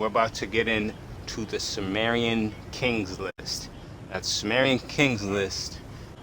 we're about to get into the Sumerian kings list. That Sumerian kings list,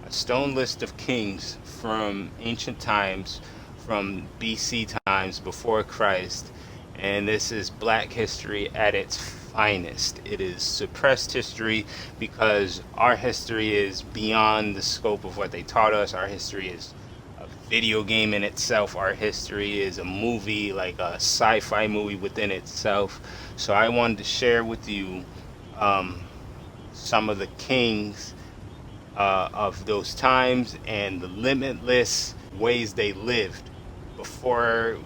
a stone list of kings from ancient times, from BC times, before Christ. And this is black history at its finest. It is suppressed history because our history is beyond the scope of what they taught us. Our history is a video game in itself. Our history is a movie, like a sci-fi movie within itself. So I wanted to share with you some of the kings of those times and the limitless ways they lived before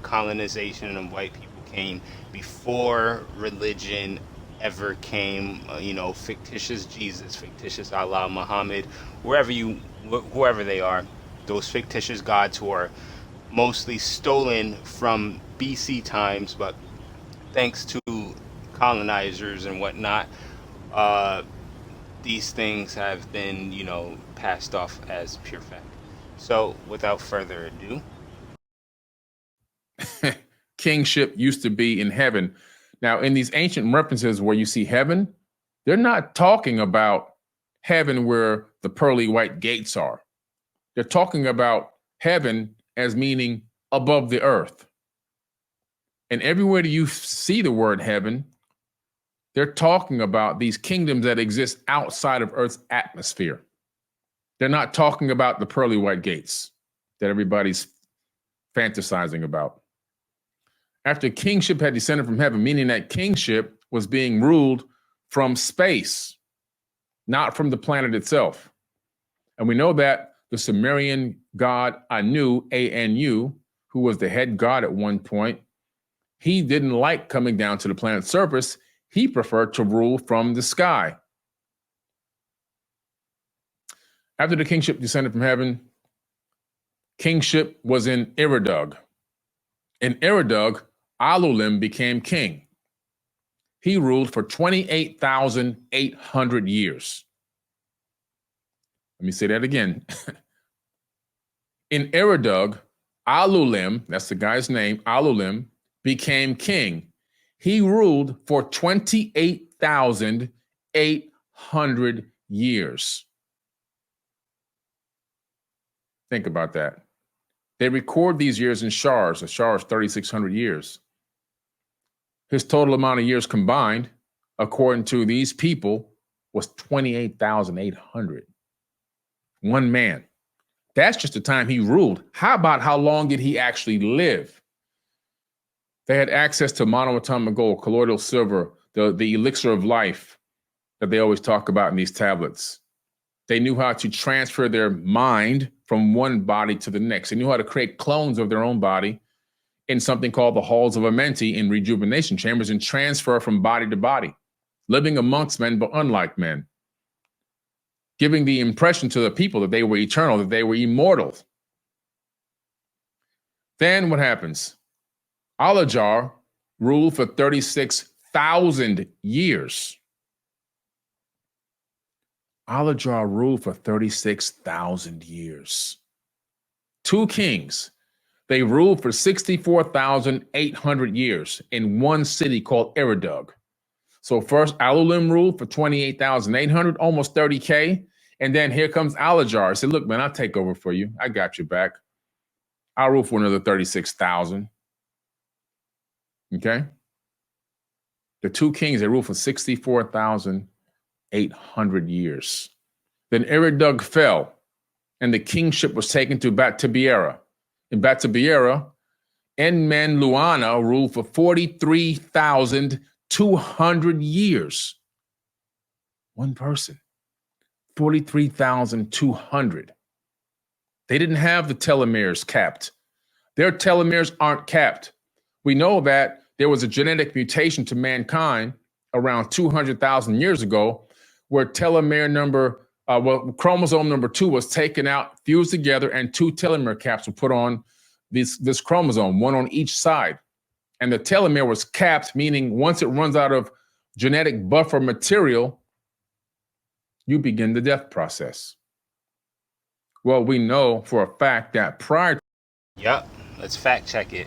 colonization and white people came, before religion ever came. Fictitious Jesus, fictitious Allah, Muhammad, whoever they are, those fictitious gods who are mostly stolen from BC times, but thanks to colonizers and whatnot, these things have been, passed off as pure fact. So, without further ado, kingship used to be in heaven. Now, in these ancient references where you see heaven, they're not talking about heaven where the pearly white gates are. They're talking about heaven as meaning above the earth. And everywhere that you see the word heaven, they're talking about these kingdoms that exist outside of Earth's atmosphere. They're not talking about the pearly white gates that everybody's fantasizing about. After kingship had descended from heaven, meaning that kingship was being ruled from space, not from the planet itself. And we know that the Sumerian god Anu, A-N-U, who was the head god at one point, he didn't like coming down to the planet's surface. He preferred to rule from the sky. After the kingship descended from heaven, kingship was in Iridug. In Iridug, Alulim became king. He ruled for 28,800 years. Let me say that again. In Iridug, Alulim, that's the guy's name, Alulim, became king. He ruled for 28,800 years. Think about that. They record these years in shars. A shar is 3,600 years. His total amount of years combined, according to these people, was 28,800. One man. That's just the time he ruled. How about how long did he actually live? They had access to monoatomic gold, colloidal silver, the elixir of life that they always talk about in these tablets. They knew how to transfer their mind from one body to the next. They knew how to create clones of their own body in something called the halls of Amenti, in rejuvenation chambers, and transfer from body to body, living amongst men but unlike men, giving the impression to the people that they were eternal, that they were immortal. Then what happens? Alajar ruled for 36,000 years. Alajar ruled for 36,000 years. Two kings. They ruled for 64,800 years in one city called Iridug. So first, Alulim ruled for 28,800, almost 30K. And then here comes Alajar. I said, look, man, I'll take over for you. I got your back. I'll rule for another 36,000. Okay? The two kings, they ruled for 64,800 years. Then Iridug fell, and the kingship was taken to Batabiera. In Batabiera, Enmenluana ruled for 43,200 years. One person. 43,200. They didn't have the telomeres capped. Their telomeres aren't capped. We know that there was a genetic mutation to mankind around 200,000 years ago where telomere number, chromosome number 2 was taken out, fused together, and 2 telomere caps were put on this chromosome, one on each side. And the telomere was capped, meaning once it runs out of genetic buffer material, you begin the death process. Well, we know for a fact that prior... Yep, let's fact check it.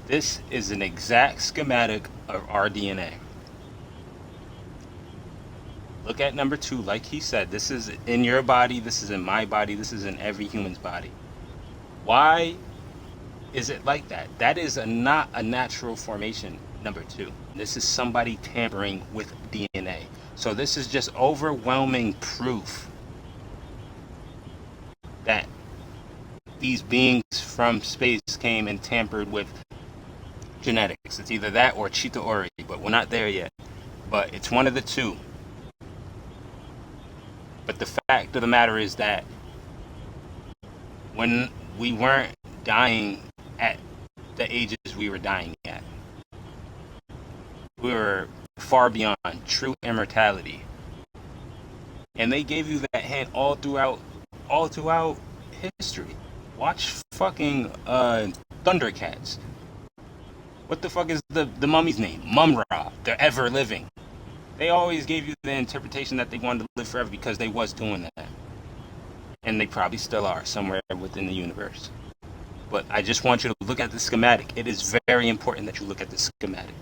This is an exact schematic of our DNA. Look at number 2, like he said, this is in your body, this is in my body, this is in every human's body. Why is it like that? That is not a natural formation, number 2. This is somebody tampering with DNA. So this is just overwhelming proof that these beings from space came and tampered with genetics. It's either that or Cheetah Ori, but we're not there yet. But it's one of the two. But the fact of the matter is that when we weren't dying at the ages we were dying at, we were far beyond true immortality. And they gave you that hint all throughout history. Watch fucking Thundercats. What the fuck is the mummy's name? Mum-Ra. They're ever living. They always gave you the interpretation that they wanted to live forever because they was doing that. And they probably still are somewhere within the universe. But I just want you to look at the schematic. It is very important that you look at the schematic.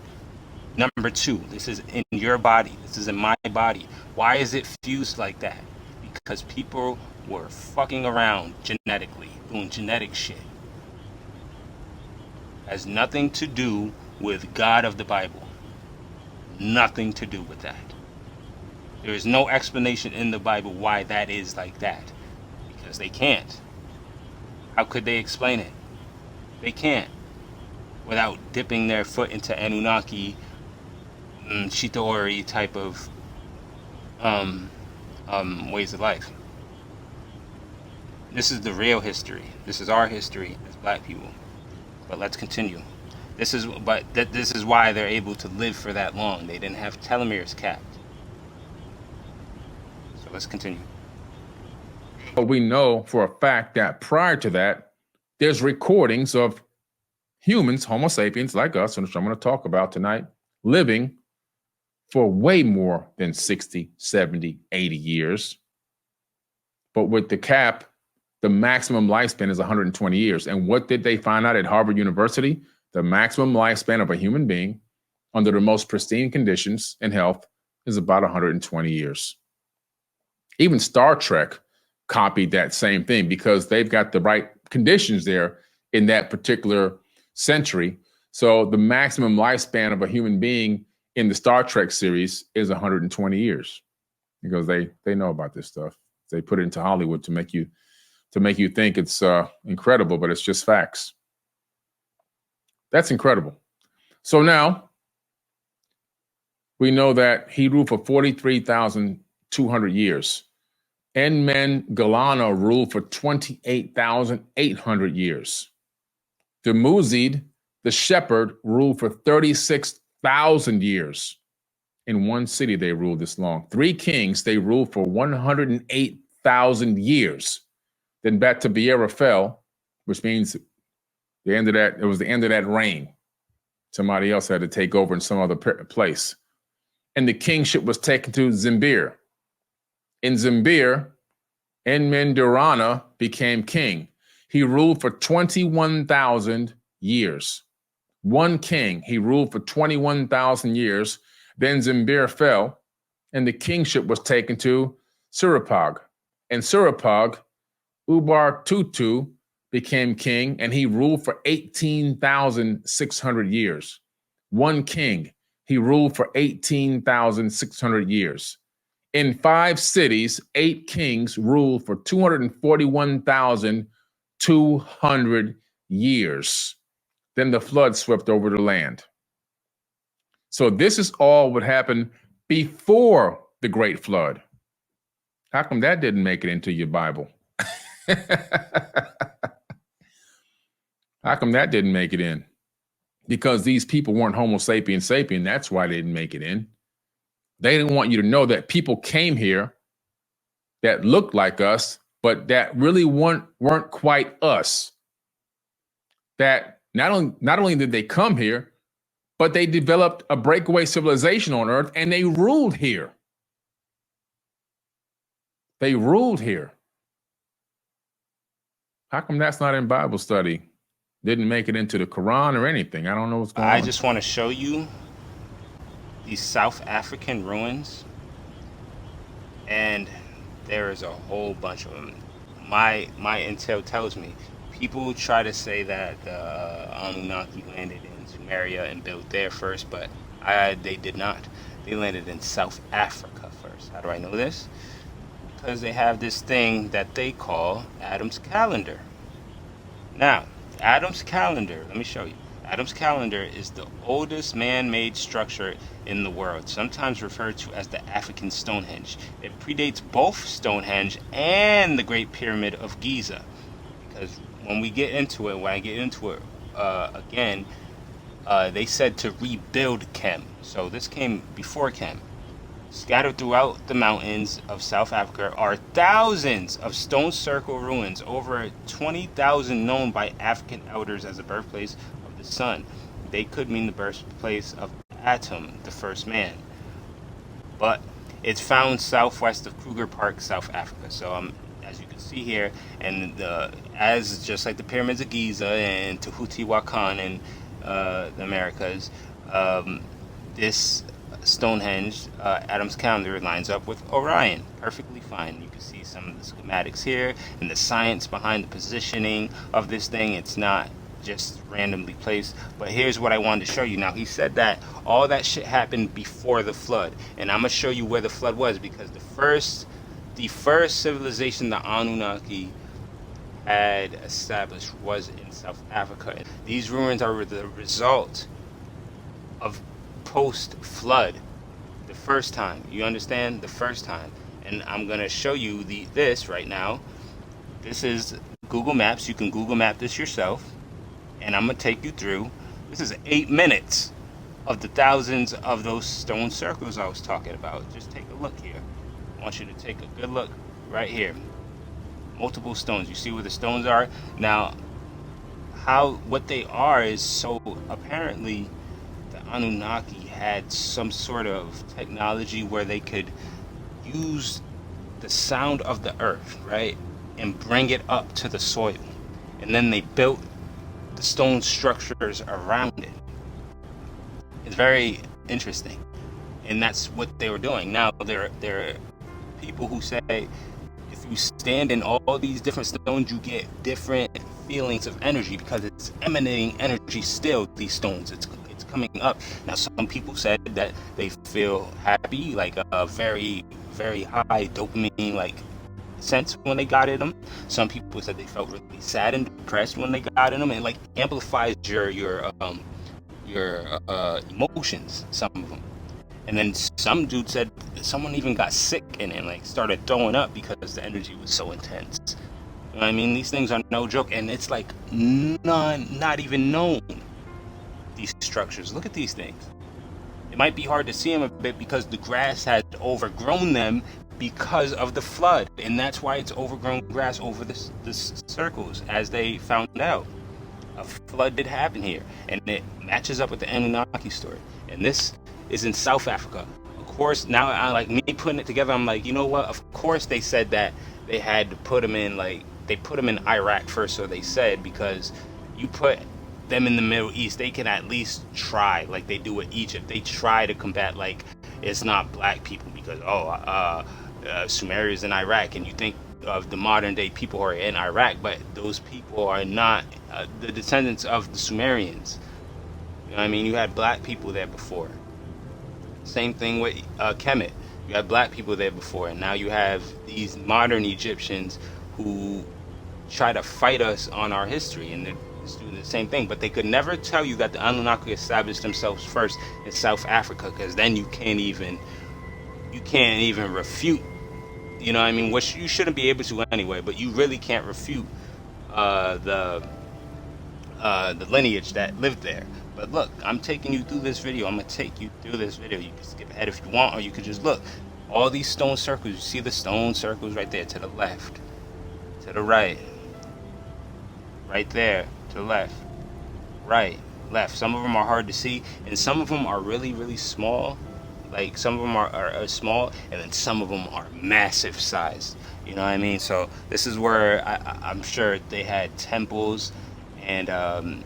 Number 2, this is in your body. This is in my body. Why is it fused like that? Because people were fucking around genetically, doing genetic shit. Has nothing to do with God of the Bible. Nothing to do with that. There is no explanation in the Bible why that is like that. Because they can't. How could they explain it? They can't. Without dipping their foot into Anunnaki, Cheetah Ori type of ways of life. This is the real history. This is our history as black people. But let's continue. This is why they're able to live for that long. They didn't have telomeres capped. So let's continue. But we know for a fact that prior to that, there's recordings of humans, Homo sapiens like us, which I'm going to talk about tonight, living for way more than 60, 70, 80 years. But with the cap, the maximum lifespan is 120 years. And what did they find out at Harvard University? The maximum lifespan of a human being under the most pristine conditions and health is about 120 years. Even Star Trek copied that same thing because they've got the right conditions there in that particular century. So the maximum lifespan of a human being in the Star Trek series is 120 years because they know about this stuff. They put it into Hollywood to make you think it's incredible, but it's just facts. That's incredible. So now we know that he ruled for 43,200 years. Enmen Galana ruled for 28,800 years. Demuzid, the shepherd, ruled for 36,000 years. In one city, they ruled this long. 3 kings, they ruled for 108,000 years. Then Batabiera fell, which means the end of that, it was the end of that reign. Somebody else had to take over in some other place. And the kingship was taken to Zimbir. In Zimbir, Enmendarana became king. He ruled for 21,000 years. One king, he ruled for 21,000 years. Then Zimbir fell, and the kingship was taken to Surapag. And Surapag, Ubar Tutu, became king, and he ruled for 18,600 years. One king, he ruled for 18,600 years. In 5 cities, 8 kings ruled for 241,200 years. Then the flood swept over the land. So this is all what happened before the Great Flood. How come that didn't make it into your Bible? How come that didn't make it in? Because these people weren't Homo sapiens sapien. That's why they didn't make it in. They didn't want you to know that people came here that looked like us, but that really weren't quite us. That not only did they come here, but they developed a breakaway civilization on Earth, and they ruled here. They ruled here. How come that's not in Bible study? didn't make it into the Quran or anything. I don't know what's going on. I just want to show you these South African ruins, and there is a whole bunch of them. My intel tells me people try to say that the Anunnaki landed in Sumeria and built there first, but they did not. They landed in South Africa first. How do I know this? Because they have this thing that they call Adam's calendar. Now, Adam's calendar, let me show you. Adam's calendar is the oldest man-made structure in the world, sometimes referred to as the African Stonehenge. It predates both Stonehenge and the Great Pyramid of Giza. Because when I get into it again, they said to rebuild Kem. So this came before Kem. Scattered throughout the mountains of South Africa are thousands of stone circle ruins, over 20,000 known by African elders as the birthplace of the sun. They could mean the birthplace of Atum, the first man. But it's found southwest of Kruger Park, South Africa. So as you can see here, and as just like the pyramids of Giza and Teotihuacan in the Americas, this Stonehenge, Adam's calendar, lines up with Orion perfectly fine. You can see some of the schematics here and the science behind the positioning of this thing. It's not just randomly placed. But here's what I wanted to show you. Now, he said that all that shit happened before the flood, and I'm gonna show you where the flood was, because the first civilization the Anunnaki had established was in South Africa. These ruins are the result of post-flood, the first time. You understand? The first time. And I'm gonna show you this right now. This is Google Maps. You can Google Map this yourself, and I'm gonna take you through. This is 8 minutes of the thousands of those stone circles I was talking about. Just take a look here. I want you to take a good look right here. Multiple stones. You see where the stones are? Now, what they are is, so apparently the Anunnaki had some sort of technology where they could use the sound of the earth, right, and bring it up to the soil, and then they built the stone structures around it. It's very interesting, and that's what they were doing. Now there are people who say if you stand in all these different stones, you get different feelings of energy, because it's emanating energy still. These stones, it's coming up. Now, some people said that they feel happy, like a very, very high dopamine like sense when they got in them. Some people said they felt really sad and depressed when they got in them, and like amplifies your emotions, some of them. And then some dude said someone even got sick and like started throwing up because the energy was so intense. You know what I mean? These things are no joke, and it's like not even known. These structures. Look at these things. It might be hard to see them a bit because the grass had overgrown them because of the flood, and that's why it's overgrown grass over the circles, as they found out. A flood did happen here, and it matches up with the Anunnaki story. And this is in South Africa. Of course, now I like me putting it together. I'm like, you know what? Of course, they said that they had to put them in, like, they put them in Iraq first, so they said, because you put them in the Middle East, they can at least try, like they do with Egypt. They try to combat, like, it's not black people, because Sumeria is in Iraq, and you think of the modern day people who are in Iraq, but those people are not the descendants of the Sumerians. You know what I mean? You had black people there before. Same thing with Kemet. You had black people there before, and now you have these modern Egyptians who try to fight us on our history, and they're doing the same thing. But they could never tell you that the Anunnaki established themselves first in South Africa, because then you can't even refute. You know what I mean? Which you shouldn't be able to anyway, but you really can't refute the lineage that lived there. But look, I'm taking you through this video. I'm going to take you through this video. You can skip ahead if you want, or you could just look. All these stone circles, you see the stone circles right there to the left, to the right, right there, to the left, right, left. Some of them are hard to see, and some of them are really, really small. Like, some of them are small, and then some of them are massive size. You know what I mean? So this is where I'm sure they had temples And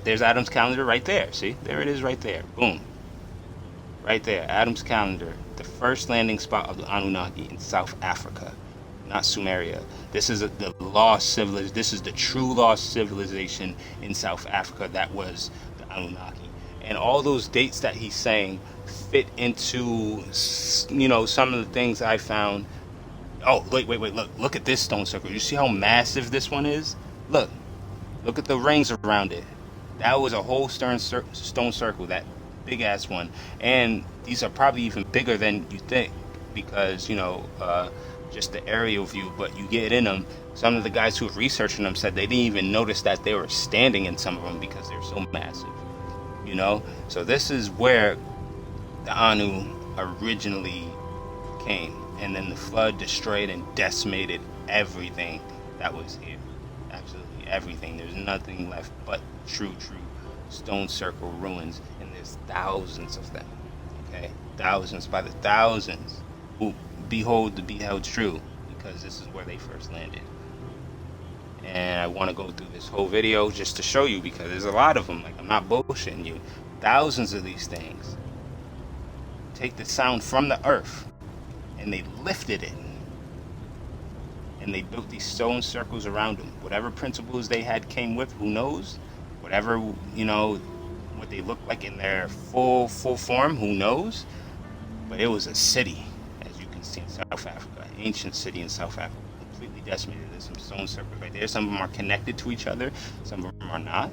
there's Adam's calendar right there. See, there it is right there. Boom. Right there, Adam's calendar. The first landing spot of the Anunnaki in South Africa, not Sumeria. This is the lost civilization. This is the true lost civilization in South Africa that was the Anunnaki. And all those dates that he's saying fit into, some of the things I found. Oh, wait, look at this stone circle. You see how massive this one is? Look at the rings around it. That was a whole stone circle, that big ass one. And these are probably even bigger than you think, because just the aerial view, but you get in them. Some of the guys who were researching them said they didn't even notice that they were standing in some of them because they're so massive. So this is where the Anu originally came, and then the flood destroyed and decimated everything that was here. Absolutely everything. There's nothing left but true stone circle ruins, and there's thousands of them. Okay, thousands by the thousands who behold the beheld true, because this is where they first landed. And I want to go through this whole video just to show you, because there's a lot of them. Like, I'm not bullshitting you. Thousands of these things take the sound from the earth, and they lifted it, and they built these stone circles around them. Whatever principles they had came with, who knows? Whatever, what they look like in their full form, who knows? But it was a city, as you can see, in South Africa, an ancient city in South Africa, completely decimated. There's some stone circles right there. Some of them are connected to each other, some of them are not.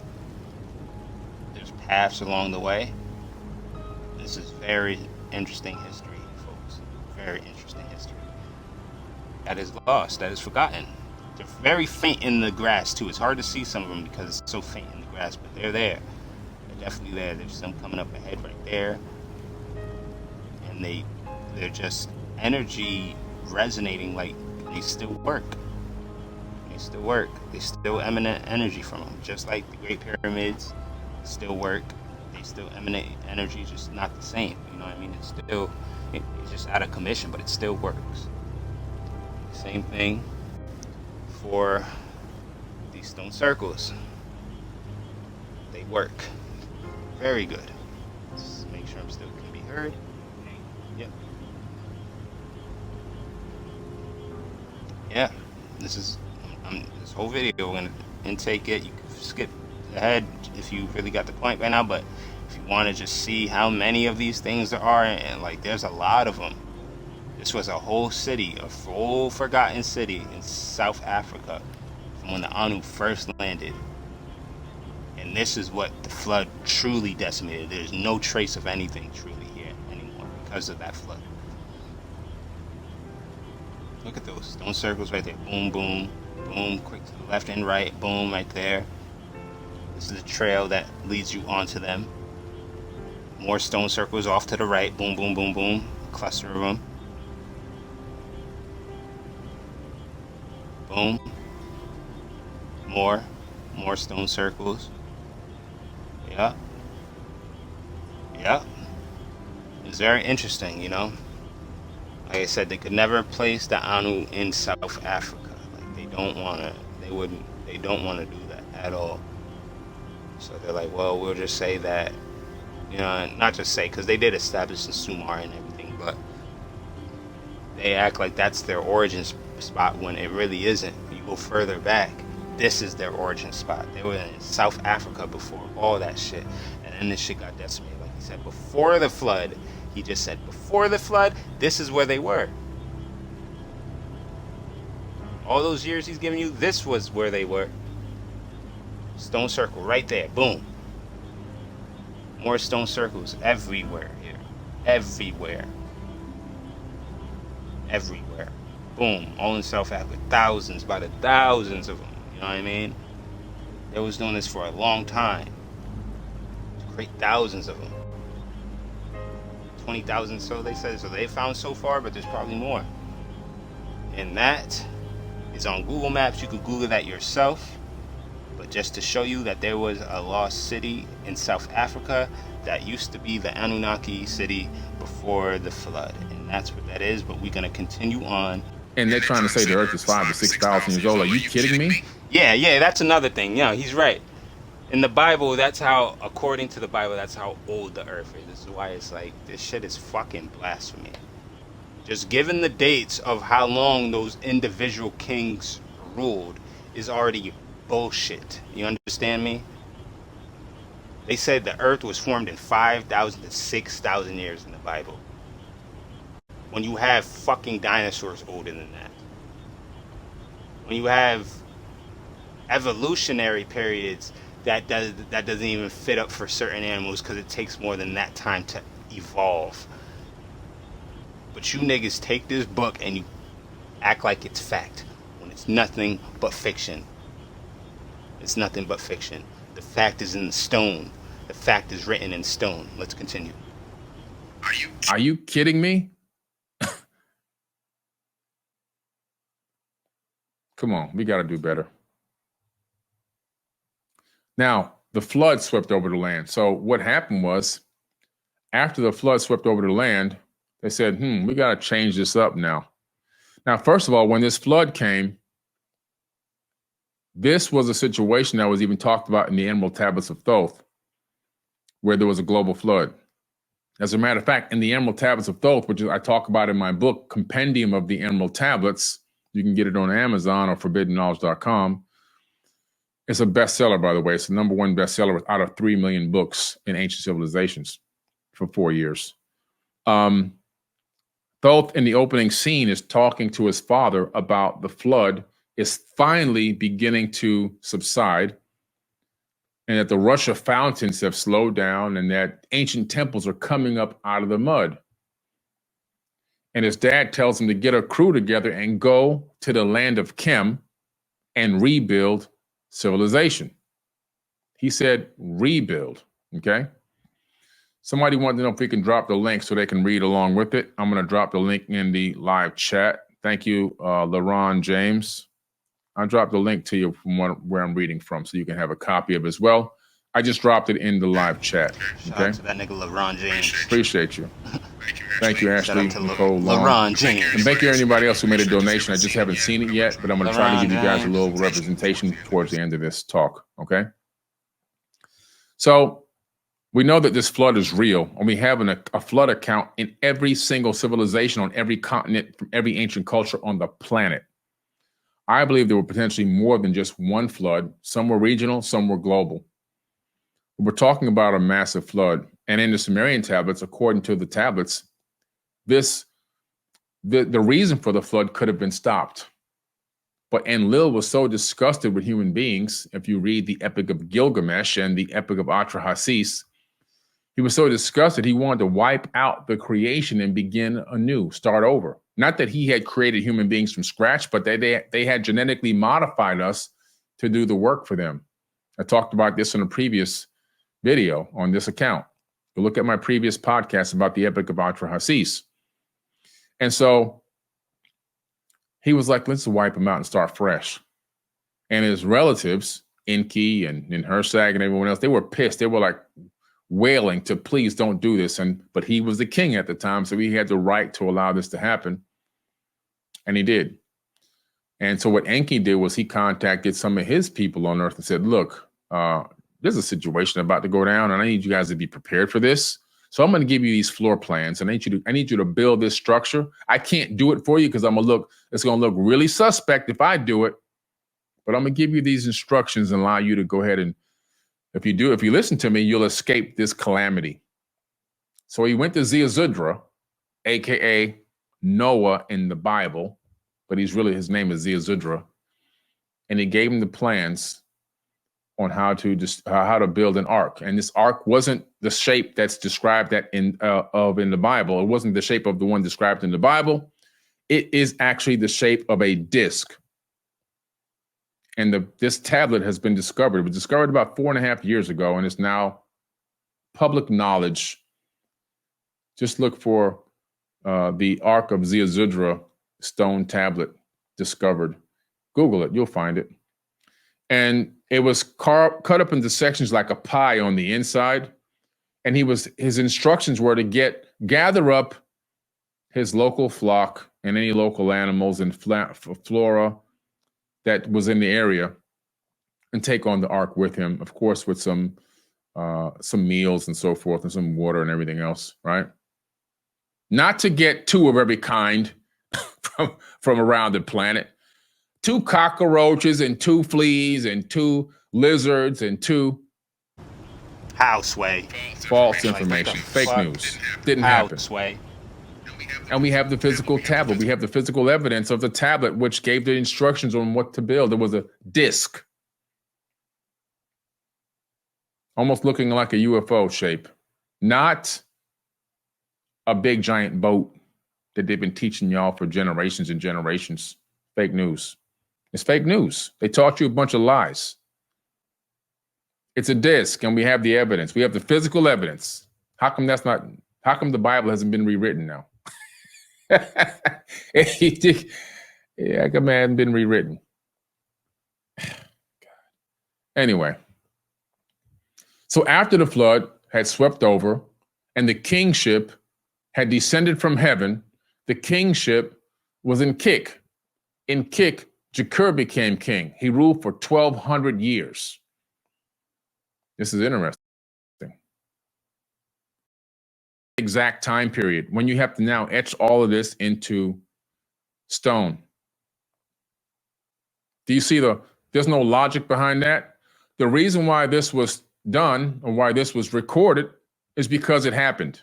There's paths along the way. This is very interesting history, folks. Very interesting history. That is lost, that is forgotten. They're very faint in the grass too. It's hard to see some of them because it's so faint in the grass, but they're there. They're definitely there. There's some coming up ahead right there. And they're just energy resonating, like they still work. They still work. They still emanate energy from them, just like the Great Pyramids still work. They still emanate energy, just not the same. You know what I mean? It's just out of commission, but it still works. Same thing for these stone circles. They work very good. Let's make sure I'm still can be heard. Yep. Yeah. This whole video, we're gonna intake it. You can skip ahead if you really got the point right now, but if you want to just see how many of these things there are, and like there's a lot of them. This was a whole city, a full forgotten city in South Africa from when the Anu first landed. And this is what the flood truly decimated. There's no trace of anything truly here anymore because of that flood. Look at those stone circles right there. Boom, boom, boom, quick to the left and right, boom, right there. This is the trail that leads you onto them. More stone circles off to the right, boom, boom, boom, boom, cluster of them. Boom. More stone circles. Yeah. It's very interesting, Like I said, they could never place the Anu in South Africa. Like they don't want to do that at all. So they're like, well, we'll just say that, not just say, because they did establish the sumarian and everything, but they act like that's their origin spot when it really isn't. You go further back, this is their origin spot. They were in South Africa before all that shit, and then this shit got decimated. Like he said, before the flood, he just said before the flood, this is where they were. All those years he's giving you, this was where they were. Stone circle right there, boom. More stone circles everywhere here, everywhere. Boom, all in South Africa, thousands by the thousands of them. You know what I mean? They was doing this for a long time to create thousands of them. 20,000, so they said. So they found so far, but there's probably more. And that is on Google Maps. You could Google that yourself. But just to show you that there was a lost city in South Africa that used to be the Anunnaki city before the flood. And that's what that is. But we're going to continue on. And they're trying to say the Earth is 5,000 to 6,000 years old. Are you kidding me? Yeah, that's another thing. Yeah, he's right. In the Bible, that's how, according to the Bible, that's how old the earth is. This is why it's like, this shit is fucking blasphemy. Just given the dates of how long those individual kings ruled is already bullshit. You understand me? They said the earth was formed in 5,000 to 6,000 years in the Bible. When you have fucking dinosaurs older than that. When you have evolutionary periods that doesn't even fit up for certain animals because it takes more than that time to evolve. But you niggas take this book and you act like it's fact when it's nothing but fiction. It's nothing but fiction. The fact is in stone. The fact is written in stone. Let's continue. Are you kidding me? Come on, we got to do better. Now, the flood swept over the land. So what happened was, after the flood swept over the land, they said, we got to change this up now. Now, first of all, when this flood came, this was a situation that was even talked about in the Emerald Tablets of Thoth, where there was a global flood. As a matter of fact, in the Emerald Tablets of Thoth, which I talk about in my book, Compendium of the Emerald Tablets, you can get it on Amazon or forbiddenknowledge.com. It's a bestseller, by the way. It's the #1 bestseller out of 3 million books in ancient civilizations for 4 years. Thoth, in the opening scene, is talking to his father about the flood is finally beginning to subside, and that the rush of fountains have slowed down, and that ancient temples are coming up out of the mud. And his dad tells him to get a crew together and go to the land of Chem and rebuild civilization. He said rebuild, okay? Somebody wanted to know if we can drop the link so they can read along with it. I'm going to drop the link in the live chat. Thank you, LaRon James. I dropped the link to you from where I'm reading from so you can have a copy of it as well. I just dropped it in the live chat. Shout out to that nigga LaRon James. Appreciate you. Thank you, Ashley. Nicole LaRon James. And thank you to anybody else who made a donation. I just haven't seen it yet, but I'm going to try to give you guys a little representation towards the end of this talk, okay? So we know that this flood is real, and we have a flood account in every single civilization on every continent, from every ancient culture on the planet. I believe there were potentially more than just one flood. Some were regional, some were global. We're talking about a massive flood. And in the Sumerian tablets, according to the tablets, the reason for the flood could have been stopped. But Enlil was so disgusted with human beings, if you read the Epic of Gilgamesh and the Epic of Atrahasis, he was so disgusted he wanted to wipe out the creation and begin anew, start over. Not that he had created human beings from scratch, but they had genetically modified us to do the work for them. I talked about this in a previous video on this account. Go look at my previous podcast about the Epic of Atrahasis. And so he was like, let's wipe him out and start fresh. And his relatives, Enki and Hersag and everyone else, they were pissed. They were like wailing to please don't do this. But he was the king at the time, so he had the right to allow this to happen. And he did. And so what Enki did was he contacted some of his people on Earth and said, look, there's a situation about to go down, and I need you guys to be prepared for this. So I'm going to give you these floor plans, and I need you to build this structure. I can't do it for you because it's going to look really suspect if I do it, but I'm going to give you these instructions and allow you to go ahead and, if you listen to me, you'll escape this calamity. So he went to Ziusudra, aka Noah in the Bible, but his name is Ziusudra, and he gave him the plans on how to build an ark. And this ark wasn't the shape that's described in the Bible. It wasn't the shape of the one described in the Bible. It is actually the shape of a disc. And this tablet has been discovered. It was discovered about 4.5 years ago, and it's now public knowledge. Just look for the Ark of Ziusudra stone tablet discovered. Google it, you'll find it. And it was cut up into sections like a pie on the inside. And his instructions were to gather up his local flock and any local animals and flora that was in the area, and take on the ark with him, of course, with some meals and so forth and some water and everything else, right? Not to get two of every kind from around the planet. 2 cockroaches and 2 fleas and 2 lizards and 2 How, Sway? false information, fake news. Didn't happen. Sway? And we have the physical tablet. We have the physical evidence of the tablet, which gave the instructions on what to build. There was a disc, almost looking like a UFO shape, not a big giant boat that they've been teaching y'all for generations and generations. Fake news. It's fake news. They taught you a bunch of lies. It's a disc, and we have the evidence. We have the physical evidence. How come the Bible hasn't been rewritten now? Yeah, come on, hasn't been rewritten. Anyway, so after the flood had swept over and the kingship had descended from heaven, the kingship was in Kik. In Kik, Jakir became king. He ruled for 1,200 years. This is interesting. Exact time period when you have to now etch all of this into stone. Do you see there's no logic behind that? The reason why this was done or why this was recorded is because it happened.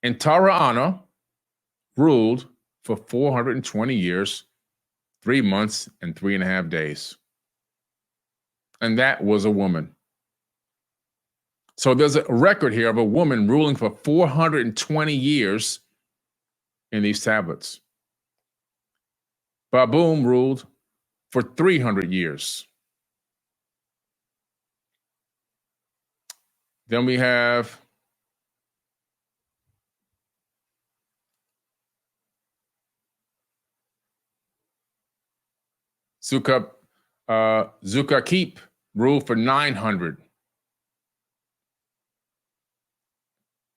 And Tara'ana ruled for 420 years, 3 months, and 3.5 days. And that was a woman. So there's a record here of a woman ruling for 420 years in these tablets. Baboom ruled for 300 years. Then we have Zukakip ruled for 900.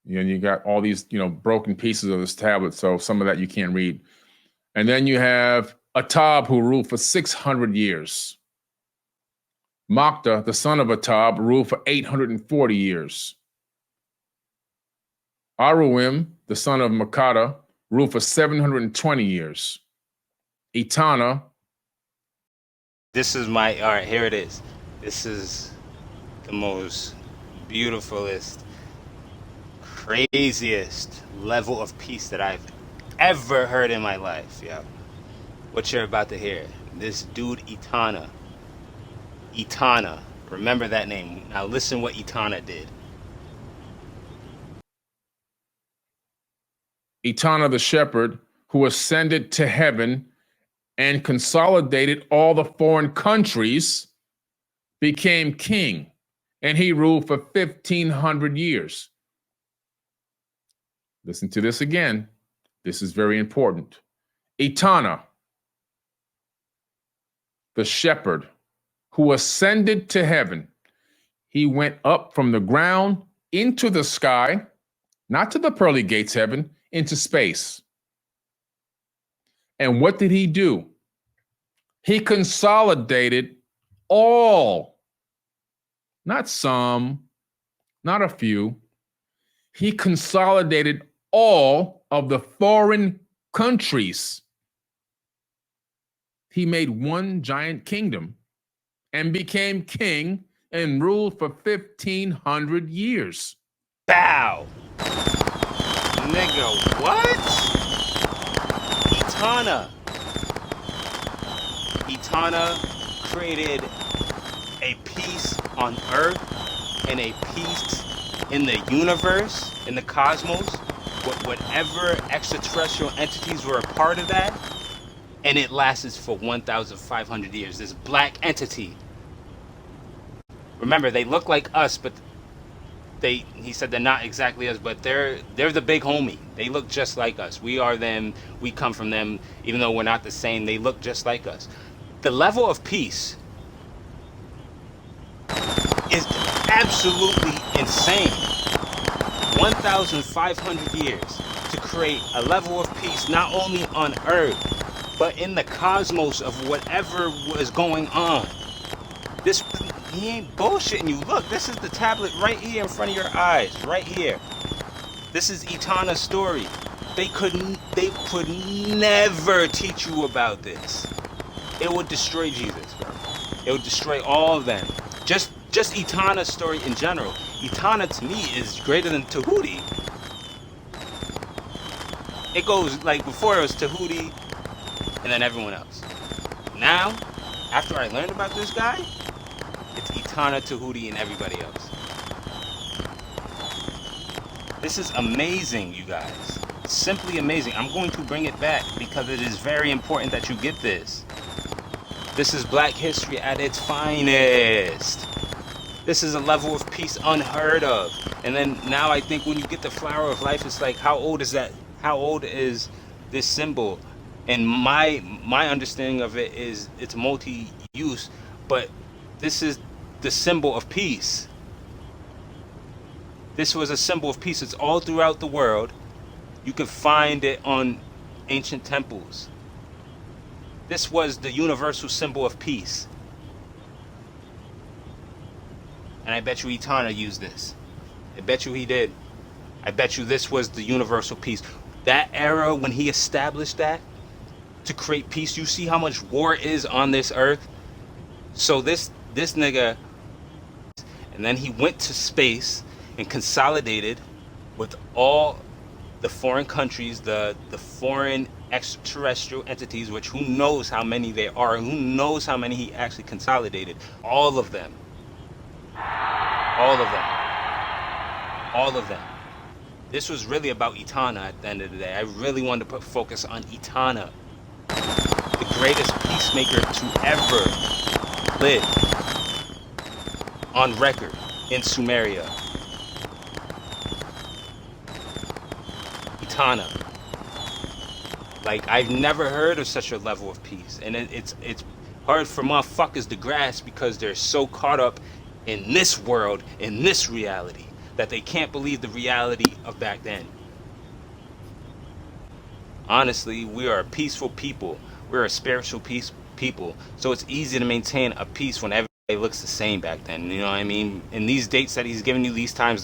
And you got all these, broken pieces of this tablet, so some of that you can't read. And then you have Atab, who ruled for 600 years. Makta, the son of Atab, ruled for 840 years. Aruim, the son of Makata, ruled for 720 years. Etana. All right, here it is. This is the most beautifulest, craziest level of peace that I've ever heard in my life, yo. What you're about to hear. This dude, Etana. Remember that name. Now listen what Etana did. Etana the shepherd, who ascended to heaven and consolidated all the foreign countries, became king, and he ruled for 1,500 years. Listen to this again. This is very important. Etana, the shepherd, who ascended to heaven. He went up from the ground into the sky, not to the pearly gates heaven, into space. And what did he do? He consolidated all, not some, not a few. He consolidated all of the foreign countries. He made one giant kingdom and became king and ruled for 1,500 years. Bow! Nigga, what? Etana created a peace on Earth and a peace in the universe, in the cosmos, whatever extraterrestrial entities were a part of that, and it lasted for 1,500 years. This black entity. Remember, they look like us, but he said they're not exactly us, but they're the big homie. They look just like us. We are them. We come from them. Even though we're not the same, they look just like us. The level of peace is absolutely insane. 1,500 years to create a level of peace not only on Earth, but in the cosmos of whatever was going on. This, he ain't bullshitting you. Look, this is the tablet right here in front of your eyes, right here. This is Etana's story. They could never teach you about this. It would destroy Jesus, bro. It would destroy all of them. Just Etana's story in general. Etana to me is greater than Tahuti. It goes like before it was Tahuti and then everyone else. Now, after I learned about this guy, it's Etana, Tahuti, and everybody else. This is amazing, you guys. Simply amazing. I'm going to bring it back because it is very important that you get this. This is Black history at its finest. This is a level of peace unheard of. And then now I think when you get the flower of life, it's like, how old is that? How old is this symbol? And my understanding of it is it's multi-use, but this is the symbol of peace. This was a symbol of peace. It's all throughout the world. You can find it on ancient temples. This was the universal symbol of peace. And I bet you Etana used this. I bet you he did. I bet you this was the universal peace. That era when he established that to create peace, you see how much war is on this earth? So this nigga, and then he went to space and consolidated with all the foreign countries, the foreign extraterrestrial entities, which who knows how many there are, who knows how many he actually consolidated. All of them. All of them. All of them. This was really about Etana at the end of the day. I really wanted to put focus on Etana, the greatest peacemaker to ever live on record in Sumeria. Etana. Like, I've never heard of such a level of peace, and it's hard for motherfuckers to grasp because they're so caught up in this world, in this reality, that they can't believe the reality of back then. Honestly, we are a peaceful people. We're a spiritual people. So it's easy to maintain a peace when everybody looks the same back then. You know what I mean? In these dates that he's giving you, these times,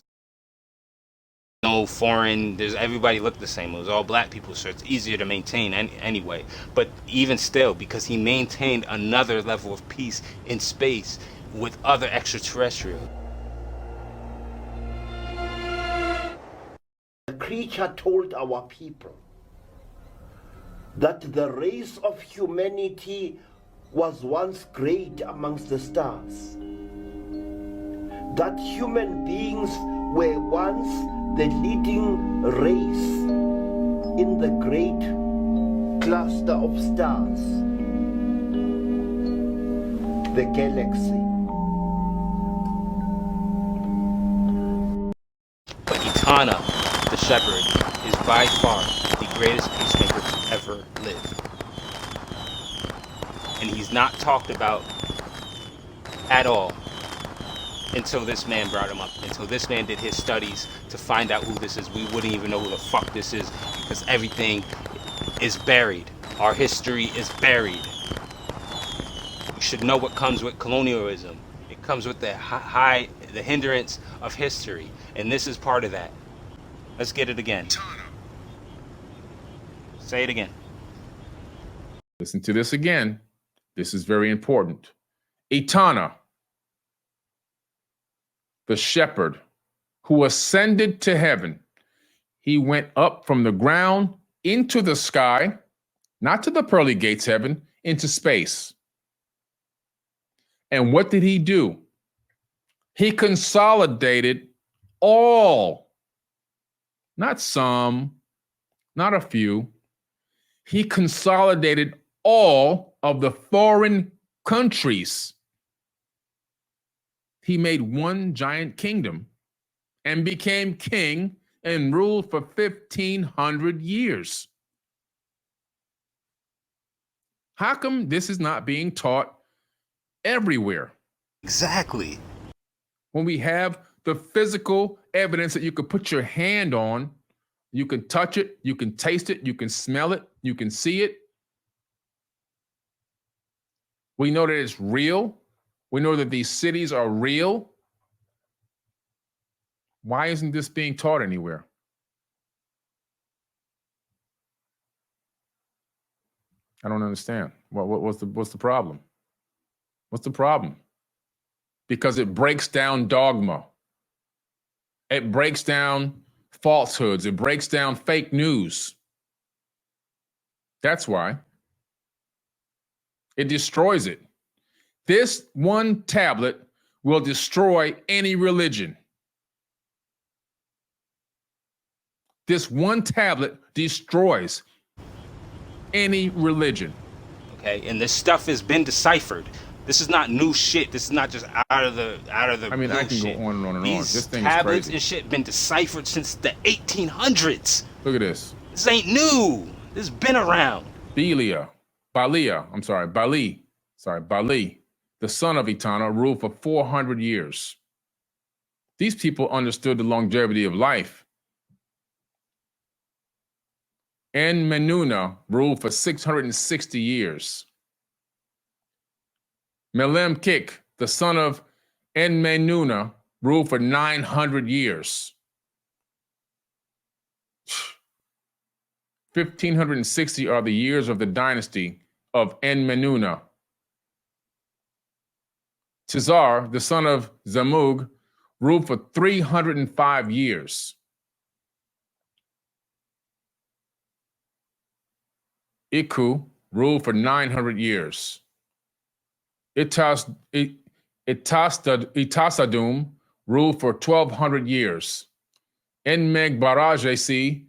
no foreign, everybody looked the same. It was all black people, so it's easier to maintain anyway. But even still, because he maintained another level of peace in space with other extraterrestrials. The creature told our people that the race of humanity was once great amongst the stars. That human beings were once the leading race in the great cluster of stars, the galaxy. But Etana, the shepherd, is by far the greatest peacemaker to ever live. And he's not talked about at all until this man brought him up, until this man did his studies to find out who this is. We wouldn't even know who the fuck this is because everything is buried. Our history is buried. You should know what comes with colonialism. It comes with the hindrance of history, and this is part of that. Let's get it again. Say it again. Listen to this again. This is very important. Etana, the shepherd who ascended to heaven. He went up from the ground into the sky, not to the pearly gates heaven, into space. And what did he do? He consolidated all, not some, not a few. He consolidated all of the foreign countries. He made one giant kingdom and became king and ruled for 1,500 years. How come this is not being taught everywhere? Exactly. When we have the physical evidence that you could put your hand on, you can touch it, you can taste it, you can smell it, you can see it. We know that it's real. We know that these cities are real. Why isn't this being taught anywhere? I don't understand. What's the problem? What's the problem? Because it breaks down dogma. It breaks down falsehoods. It breaks down fake news. That's why. It destroys it. This one tablet will destroy any religion. This one tablet destroys any religion. Okay, and this stuff has been deciphered. This is not new shit. This is not just out of the I mean, I can go on and on and on. These tablets and shit been deciphered since the 1800s. Look at this. This ain't new. This has been around. Bali, the son of Etana, ruled for 400 years. These people understood the longevity of life. Enmenuna ruled for 660 years. Melemkik, the son of Enmenuna, ruled for 900 years. 1,560 are the years of the dynasty of Enmenuna. Tizar, the son of Zamug, ruled for 305 years. Iku ruled for 900 years. Itasadum ruled for 1,200 years. Enmeg-Barajesi,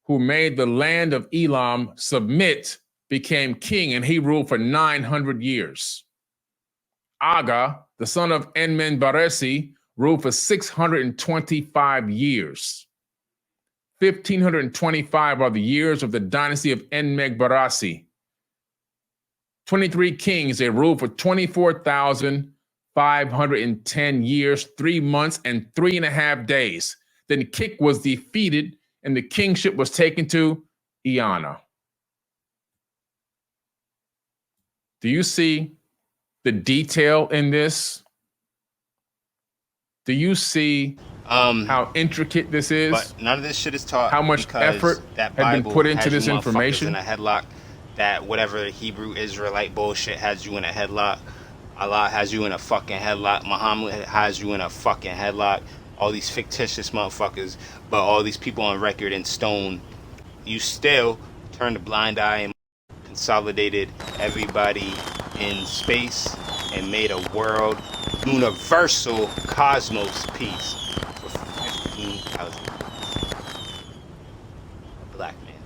who made the land of Elam submit, became king, and he ruled for 900 years. Aga, the son of Enmen-Baresi, ruled for 625 years. 1,525 are the years of the dynasty of Enmeg-Barasi. 23 kings, they ruled for 24,510 years, 3 months, and 3.5 days. Then Kik was defeated, and the kingship was taken to Etana. Do you see the detail in this? Do you see how intricate this is? But none of this shit is taught. How much effort had been put into this information? In a headlock, that whatever Hebrew Israelite bullshit has you in a headlock. Allah has you in a fucking headlock. Muhammad has you in a fucking headlock. All these fictitious motherfuckers, but all these people on record in stone. You still turned a blind eye and consolidated everybody in space and made a world universal cosmos peace for 15,000 years. A black man.